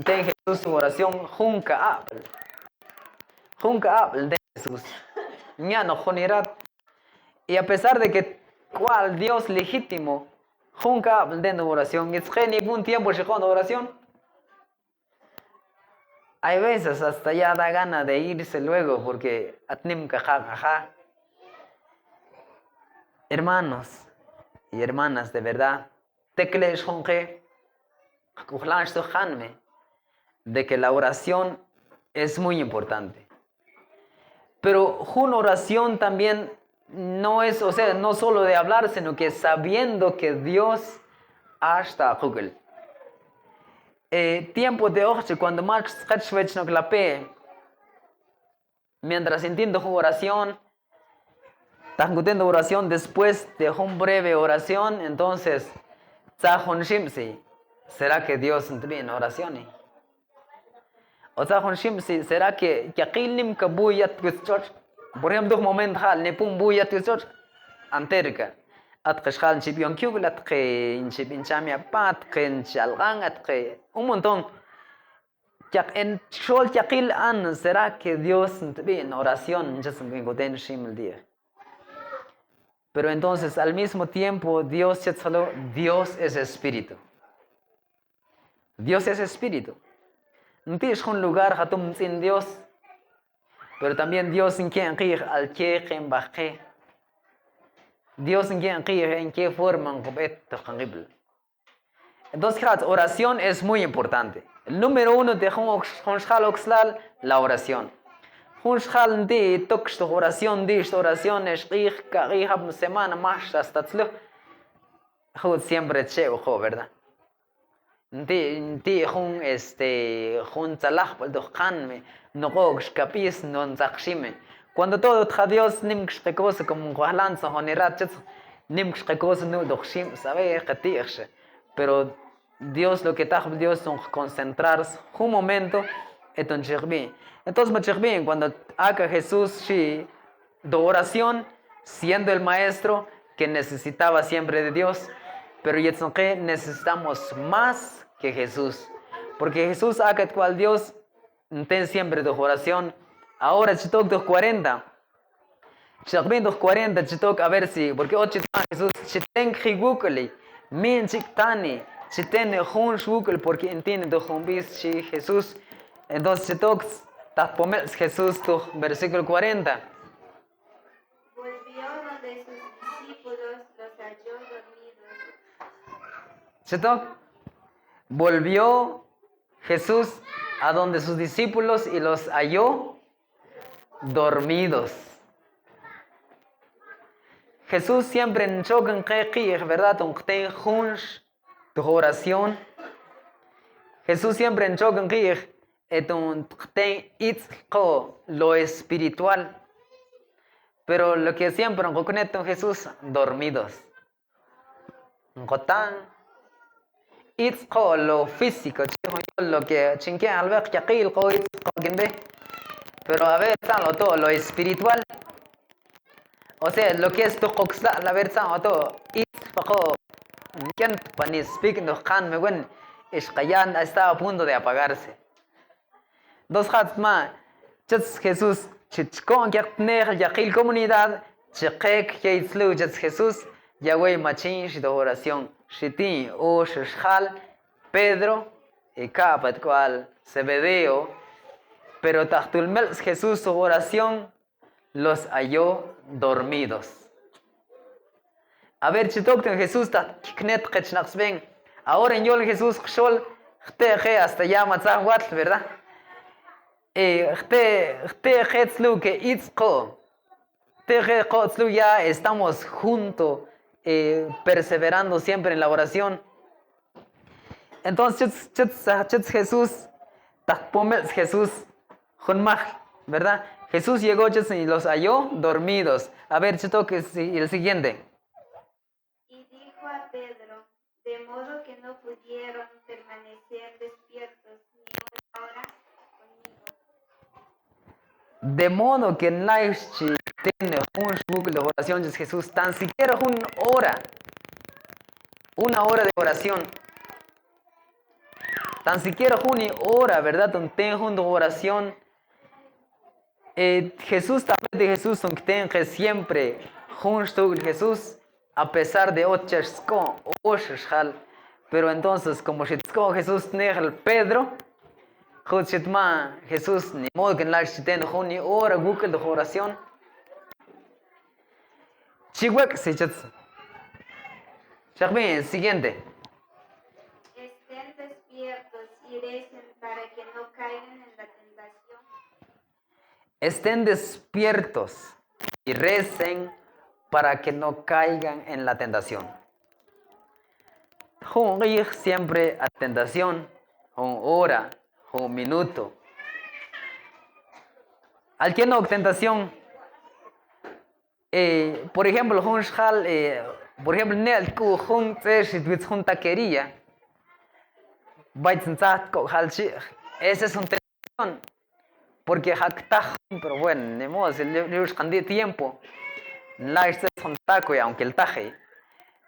ten Jesús su oración junca apple de Jesús. Ya no jonirat. Y a pesar de que cual Dios legítimo junca apple de oración, es que ningún tiempo llegó a oración. Hay veces hasta ya da gana de irse luego porque atnim caja. Hermanos y hermanas, de verdad, te crees de que la oración es muy importante. Pero una oración también no es, o sea, no solo de hablar, sino que sabiendo que Dios hasta Google. Tiempo de ocho, cuando más no clape, mientras entiendo una oración, teniendo oración después de una breve oración, entonces, ¿será que Dios entra en oración? O sea, ¿será que aquel que voy a por ejemplo, un momento ne pum voy a anterica. Atqeshal chipion kyugl atqe inchipin chamia pat qen chalgan atqe un montón. En shol yakil an será que Dios en oración el día. Pero entonces al mismo tiempo Dios es espíritu. Dios es espíritu. No tienes un lugar hatum sin Dios. Pero también Dios en quien al que en baje. Dios en qué forma entonces oración es muy importante. El número uno de la oración. Oración es semana más hasta siempre cheo, ¿verdad? Cuando todo Dios como pero Dios lo que está Dios son concentrarse un momento entonces cuando haga Jesús de oración siendo el maestro que necesitaba siempre de Dios, pero necesitamos más que Jesús, porque Jesús haga cual Dios ten siempre de oración. Ahora chitok 240 chitok a ver si porque Jesús chiten jigukali min chiktani chiten hun shukul porque entiende do bis Jesús. Entonces chitok tapomel Jesús tu versículo 40. Volvió donde sus discípulos los halló dormidos. Chitok volvió Jesús a donde sus discípulos y los halló dormidos. Jesús siempre en chocan ¿verdad? Tu oración. Jesús siempre en chocan lo espiritual. Pero lo que siempre en Jesús dormidos. Lo físico, lo que pero a ver, todo lo espiritual. O sea, lo que es tu la verdad, todo. Está a punto de apagarse. Dos hatma, Jesús, chichkon yakil comunidad, chiquek Jesús, Yahweh machin de oración, shitin o shishal, Pedro, y capat cual Zebedeo, pero tachtulmel Jesús su oración los halló dormidos. A ver, chitok Jesús knet ven. Ahora en yol Jesús shol hasta ya matzah watl, ¿verdad? Ya estamos juntos, perseverando siempre en la oración. Entonces, Jesús, Jesús, ¿verdad? Jesús llegó y los halló dormidos. A ver, el siguiente. Y dijo a Pedro, de modo que no pudieron permanecer despiertos ni una hora conmigo. De modo que nadie tiene un de oración de Jesús, tan siquiera una hora de oración. Tan siquiera juni ora, ¿verdad? Un ten junto oración. Jesús también de Jesús un ten que siempre junto Jesús a pesar de otras cosas. Pero entonces como si Jesús negel Pedro, Jesús ni modo que en la chiten juni ora Google de oración. Chihuahua se chats. Bien, siguiente. Estén despiertos y recen para que no caigan en la tentación. Estén despiertos y recen para que no caigan en la tentación. Siempre a tentación, hora, minuto. Al que no tentación, por ejemplo, por ejemplo, taquería, esa es una tentación. Porque pero bueno, ni modo, si le buscan tiempo, la es un taco, aunque el taje.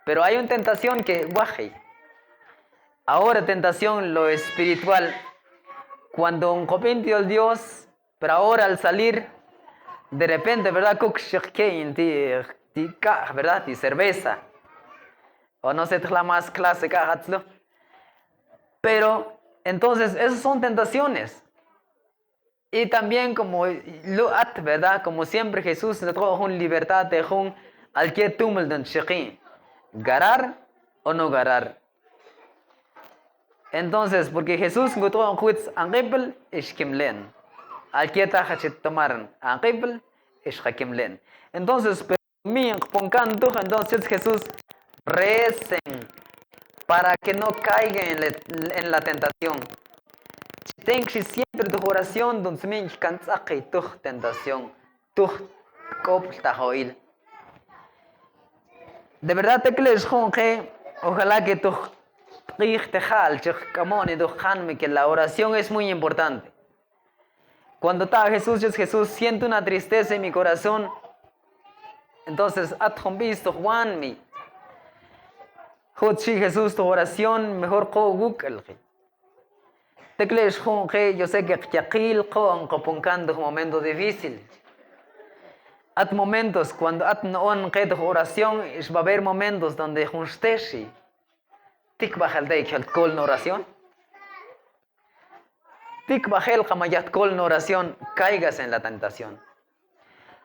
Pero hay una tentación que guaje. Ahora tentación lo espiritual. Cuando un copintio el Dios, pero ahora al salir, de repente, ¿verdad? ¿Verdad? Y cerveza. O no sé, la más clásica, pero entonces, esas son tentaciones. Y también como ¿verdad? Como siempre Jesús nos trajo una libertad de al que tumul den chiqui. Garar o no garar. Entonces, porque Jesús nos trajo un juiz anqibel es kimlen. Al que tajachit tomaran anqibel es hakimlen. Entonces, pero mi poncanto, entonces Jesús recen para que no caigan en la tentación. Tengo siempre tu oración donde me encanta que tu tentación, tu copl. De verdad te crees que ojalá que tu que la oración es muy importante. Cuando está Jesús siente una tristeza en mi corazón. Entonces, visto Juan mi. Jesús tu oración mejor que Google. Tecles que yo sé que Yakil con copuncando momentos difíciles. At momentos cuando at no on que tu oración va a haber momentos donde junsteshi. Tik bajal de el col en oración. Tik bajel kamayat col en oración caigas en la tentación.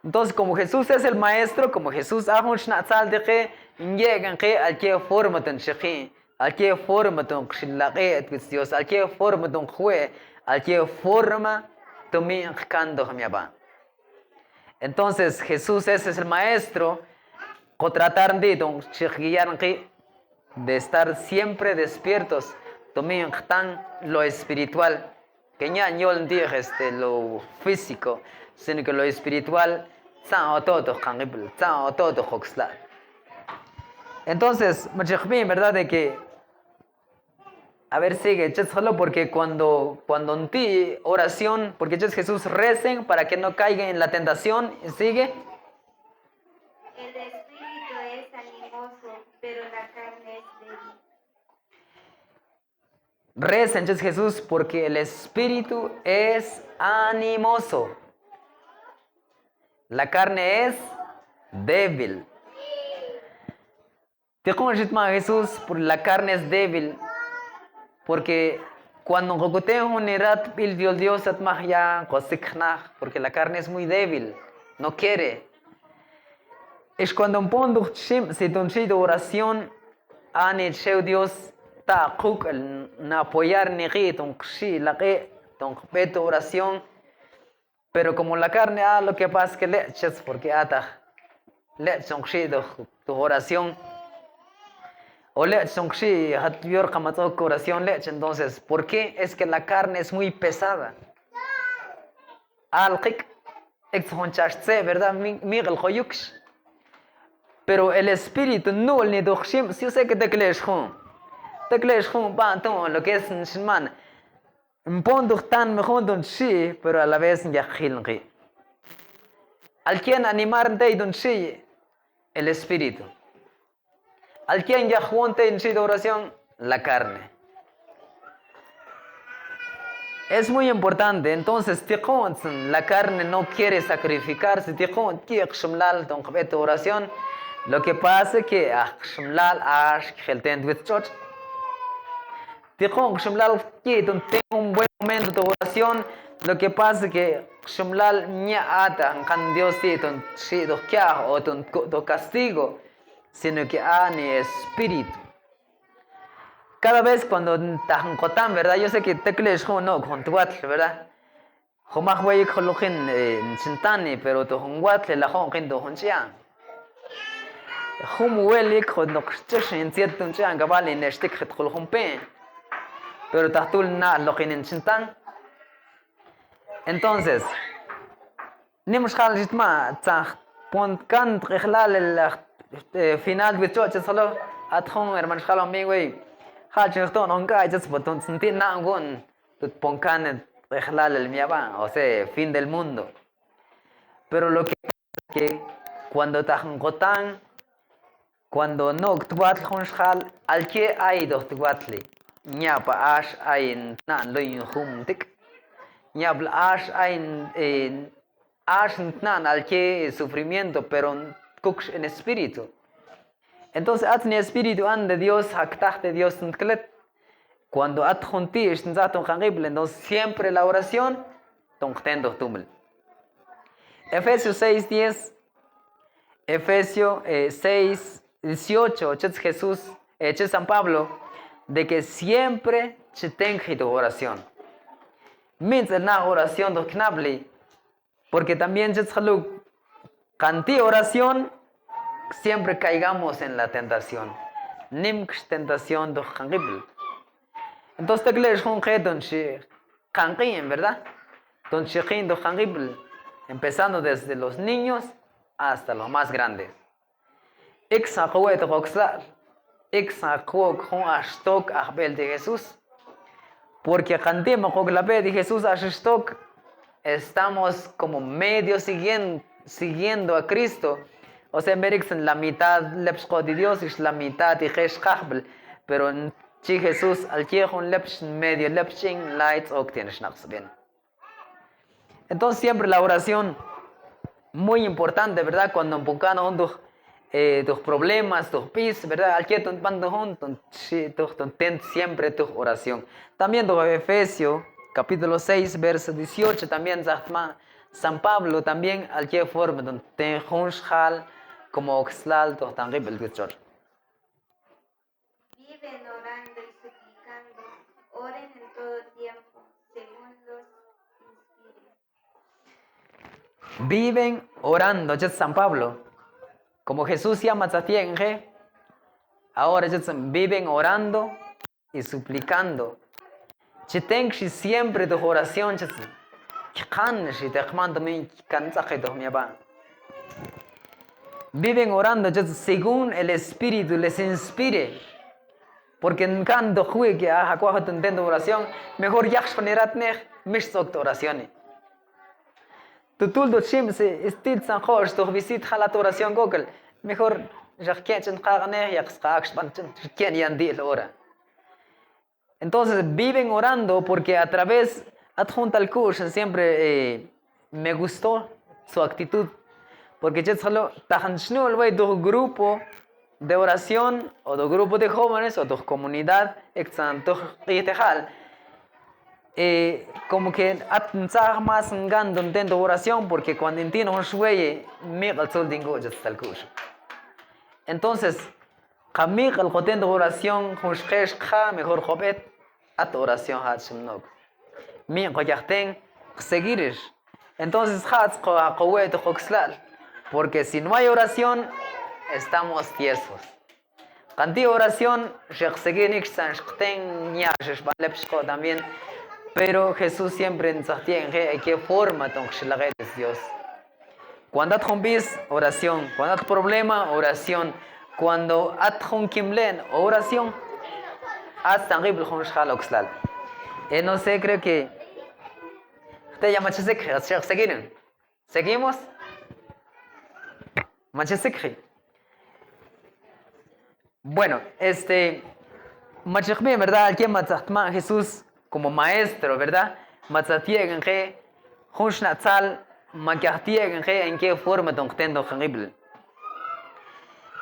Entonces como Jesús es el maestro, como Jesús hajo sal de que llegan que al que forma tan shiki. Al que forma tu Dios, al que forma tu jue, al que forma tu mi cando entonces Jesús ese es el maestro que tratar de estar siempre despiertos también tan lo espiritual que ya no lo físico sino que lo espiritual entonces verdad de que a ver, sigue, solo porque cuando en ti oración, porque Jesús recen para que no caigan en la tentación, sigue. El espíritu es animoso, pero la carne es débil. Recen Jesús porque el espíritu es animoso. La carne es débil. Te como Jesús, por la carne es débil. Porque cuando el Dios porque la carne es muy débil, no quiere. Es cuando un pondo si tu oración ane Dios ta na apoyar ni la tu oración, pero como la carne lo que pasa que leches porque ata lechon tu oración. O oración entonces, ¿por qué? Es que la carne es muy pesada. ¿Verdad? Pero el espíritu no ni doxim, si yo sé que te crees lo que es man. Un pondo tan mejor don sí, pero a la vez ya gilngi. Al quien animar de don sí, el espíritu. Al quien ya junte en sí de oración, la carne. Es muy importante. Entonces, la carne no quiere sacrificarse. Tu oración. Lo que pasa es que tengo un buen momento de oración. Lo que pasa es que Dios o tu castigo, sino que ni espíritu. Cada vez cuando tan, ¿verdad? Yo sé que tecles no con tu ¿verdad? Homaj voy en chintani, pero tu hunguatle la hon quindo hunchian. Humueli con no en cierto un chan cabal en este que te humpen. Pero tahtul na lo que en chintan. Entonces, nimos hal jitma tsah pon kan trilal el final de choche solo at home hermano hal mi güey. Hal chirton on ka just botón sentir na gon tut pon kan trilal el miaba, o sea, fin del mundo. Pero lo que pasa es que cuando tajan cuando no tuat hal al que hay dos tuatli. Ñapa ash hay nan lo injumtik. Ñapa ash hay ash nan al que sufrimiento, pero cook en espíritu. Entonces, atni espíritu an de Dios, haktah de Dios, cuando adjuntish, entonces siempre la oración, tongtendo tumel. Efesios 6:10, Efesios 6:18, Jesús, San Pablo, de que siempre tenga tu oración. Mientras la oración do knabli, porque también canti oración, siempre caigamos en la tentación. Nimx tentación do kangibl. Entonces te crees un don en ¿verdad? Don chiquín do kangibl, empezando desde los niños hasta los más grandes. Exacuet roxal. Exacuok con ashtok ahbel de Jesús. Porque cantemos con la fe de Jesús ashtok, estamos como medio siguiendo a Cristo. O sea, en la mitad lepsco de Dios es la mitad de Jesús, pero en Jesús al que un medio lepsing lights obtienes bien. Entonces siempre la oración muy importante, ¿verdad? Cuando empujamos tus problemas, tus pis, ¿verdad? Al que ten siempre tu oración. También tu Efesios capítulo 6 verso 18 también San Pablo también al que forma donde ten junshal como oxlal to tan ribel dichor. Viven orando y suplicando, oren en todo tiempo, según los inspire. Viven orando, ya San Pablo. Como Jesús llama a tienge, ahora ya viven orando y suplicando. Chiteng siempre tu oración, viven orando según el Espíritu les inspire. Porque en cuando juegue a Jacuajo tentando oración, mejor ya exponeratne mis oraciones. Tu tuldo chimse estit san jorge tu visit halat oración Google. Mejor ya quieren carne ya quieren yandi la hora. Entonces viven orando porque a través adjunta al curso siempre me gustó su actitud. Porque ya solo tajanshnu el do grupo de oración o do grupo de jóvenes o do comunidad exanto como que más gando oración porque cuando entiendo un sueye me al sol dingo ya está el curso. Entonces Kamik al contento oración junshkesh kha mejor jobet at oración hat shimnog. Mi qoyachten seguir. Entonces hats qawet qoxlal. Porque si no hay oración estamos tiesos. Canti oración seguir sanshten nyash balepshko también. Pero Jesús siempre nos tiene que forma de Dios. Cuando hay oración, cuando hay problema, oración. Cuando hay kimlen, oración. Hasta arriba no sé, creo que usted ya seguir. ¿Seguimos? Bueno, ¿verdad? Aquí Jesús como maestro, ¿verdad? matzatiegen que Hushnatzal makiatiegen que en qué forma tongtendo horrible.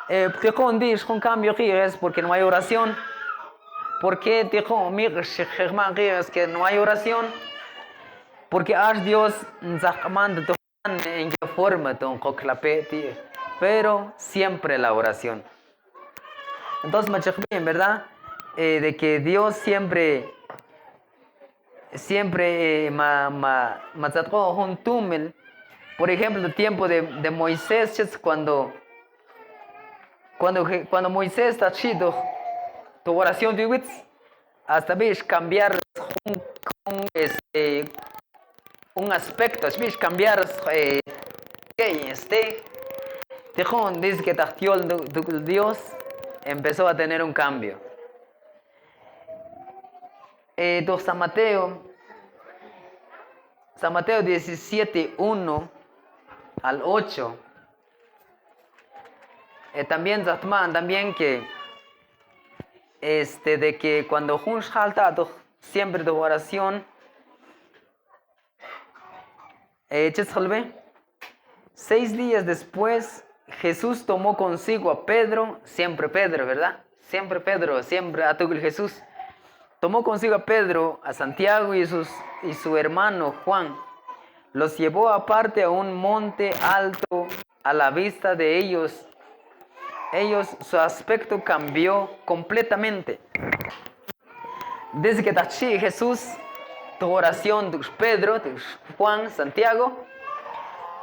Porque dice un cambio que es porque no hay oración. Porque dijo es que no hay oración. Porque Dios manda en qué forma pero siempre la oración. Entonces, en verdad, de que Dios siempre por ejemplo, el tiempo de Moisés, cuando Moisés está chido, tu oración de hasta ves cambiar un aspecto, ves cambiar dice que Dios empezó a tener un cambio. San Mateo 17, 1 al 8. También que de que cuando siempre de oración 6 días después Jesús tomó consigo a Pedro, siempre Pedro, ¿verdad? Siempre Pedro, siempre a tu Jesús. Tomó consigo a Pedro, a Santiago y su hermano Juan. Los llevó aparte a un monte alto a la vista de ellos. Su aspecto cambió completamente. Desde que taché Jesús, tu oración, tu Pedro, tu Juan, Santiago,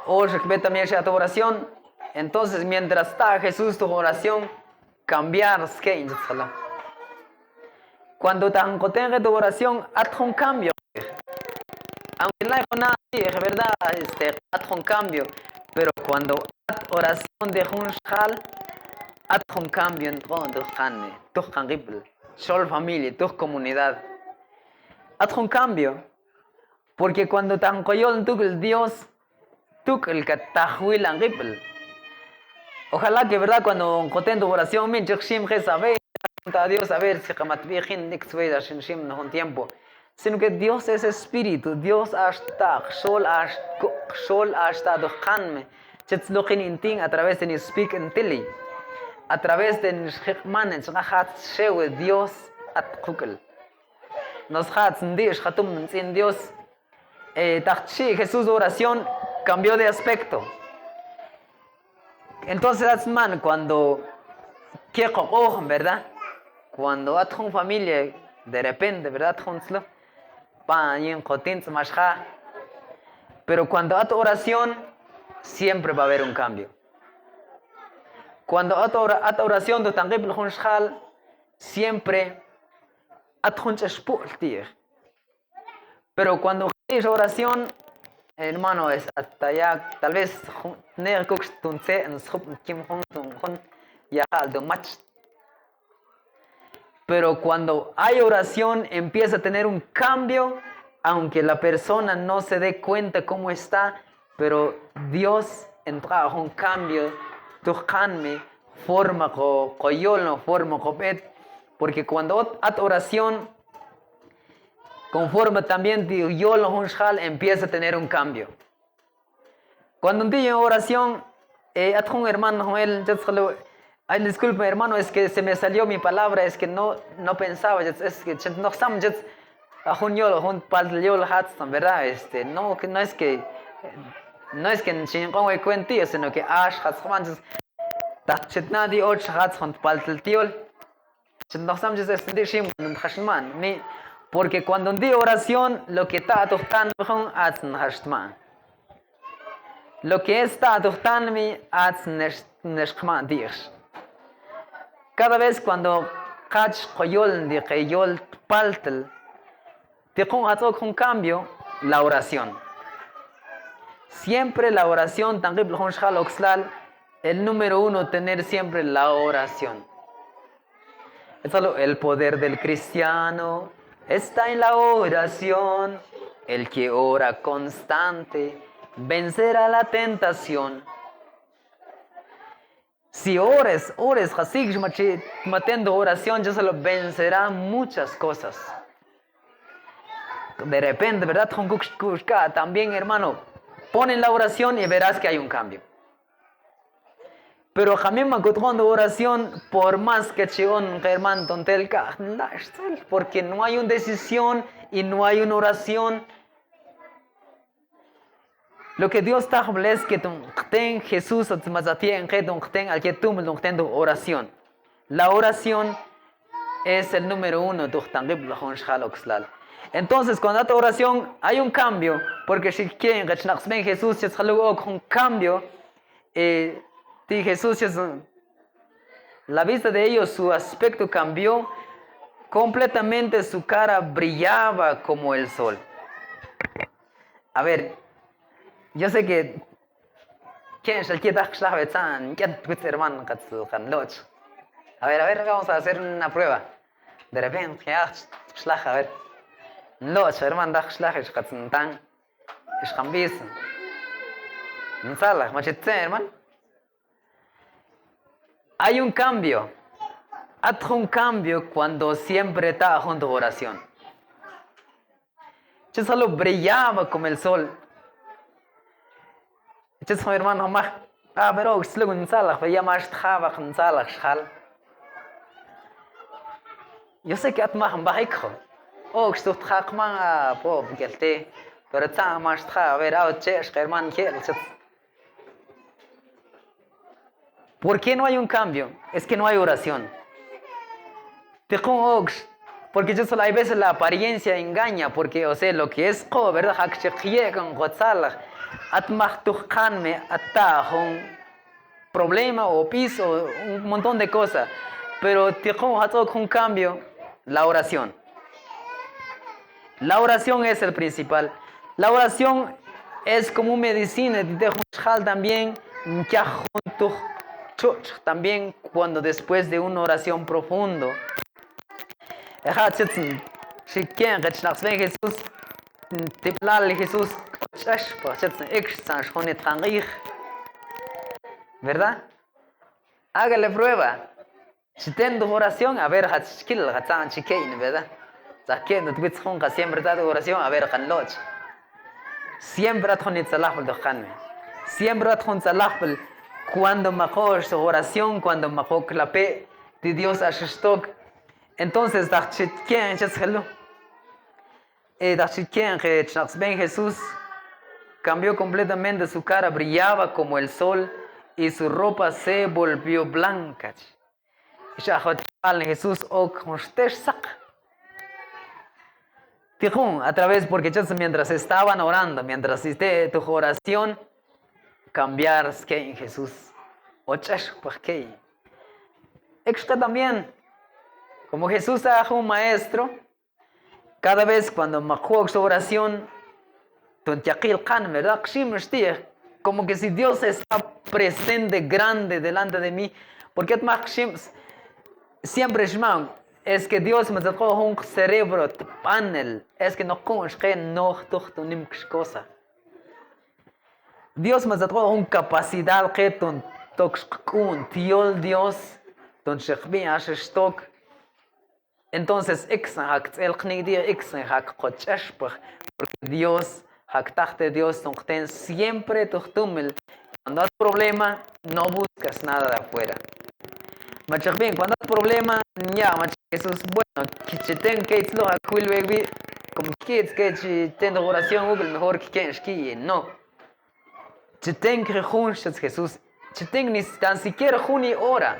o también tu oración. Entonces, mientras está Jesús, tu oración, cambiar. Cuando tenga tu oración, haz un cambio. Aunque no hay nada, es verdad, haz un cambio. Pero cuando haz oración de un shal, haz un cambio en tu familia, tu comunidad. Haz un cambio. Porque cuando te encoyó el Dios, tú el que te ojalá que verdad cuando coten tu oración, a Dios a ver si no un tiempo. Sino que Dios es espíritu, Dios hasta a través de speak en tili, a través de Dios at kukul. Nos en Dios. Jesús de oración cambió de aspecto. Entonces, cuando ¿verdad? Cuando a tu familia de repente, ¿verdad? Pero cuando a tu oración, siempre va a haber un cambio. Cuando a tu oración, siempre a tu pero cuando es oración, hermano, es hasta ya, tal vez, pero cuando hay oración, empieza a tener un cambio, aunque la persona no se dé cuenta cómo está, pero Dios entra un cambio, forma porque cuando hay oración, conforme también empieza a tener un cambio. Cuando un día en oración, un hermano, ay, disculpe hermano, es que se me salió mi palabra, es que no pensaba, es que no estamos, ¿verdad? No es que en chingón cuentío, sino que nadie porque cuando un día oración, lo que está tocando lo que está tocando cada vez cuando un cambio, la oración. Siempre la oración, el número 1, tener siempre la oración. El poder del cristiano está en la oración. El que ora constante vencerá la tentación. Si ores, matando oración, ya solo vencerá muchas cosas. de repente, ¿verdad? También, hermano, ponen la oración y verás que hay un cambio. Pero también me cuando oración, por más que chion hermano tontelka, porque no hay una decisión y no hay una oración. Lo que Dios está hablando es que ten Jesús ten oración. La oración es el número uno. Entonces, cuando hay oración, hay un cambio, porque si quieren Jesús es un cambio, Jesús la vista de ellos, su aspecto cambió completamente, su cara brillaba como el sol. A ver, yo sé que a ver, vamos a hacer una prueba. De repente, a ver. Hermano, hermano. Hay un cambio. Hay un cambio cuando siempre está junto a oración. Yo solo brillaba como el sol. Yo soy hermano más. Pero luego en sala, ya más traba en sala, yo sé que at más bajico. Esto está más porque pero está más traba, ver, hermano, ¿por qué no hay un cambio? Es que no hay oración. Porque yo solo hay veces la apariencia engaña, porque, o sea, lo que es, ¿verdad? Un problema o piso, un montón de cosas. Pero un cambio, la oración. La oración es el principal. La oración es como medicina, también, también cuando después de una oración profundo, Jesús, ¿verdad? Hágale prueba. Si tengo oración, a ver, ¿verdad? Siempre da oración, a ver, siempre siempre cuando mejor su oración, cuando mejor clape de Dios a stock. Entonces, Jesús cambió completamente, su cara brillaba como el sol y su ropa se volvió blanca. Jesús a través, porque mientras estaban orando, mientras hiciste tu oración, cambiar que en Jesús. Extra también, como Jesús es un maestro, cada vez cuando me juego su oración, ¿verdad? Como que si Dios está presente, grande delante de mí, porque siempre es que Dios me sacó un cerebro panel, es que no cosa. Dios me sacó una capacidad que Dios, entonces, porque Dios, siempre cuando hay problema, no buscas nada de afuera. Cuando hay problema, ya, Jesús, bueno, como que tengo oración, mejor que no. Jesús, ni tan siquiera Juni ora.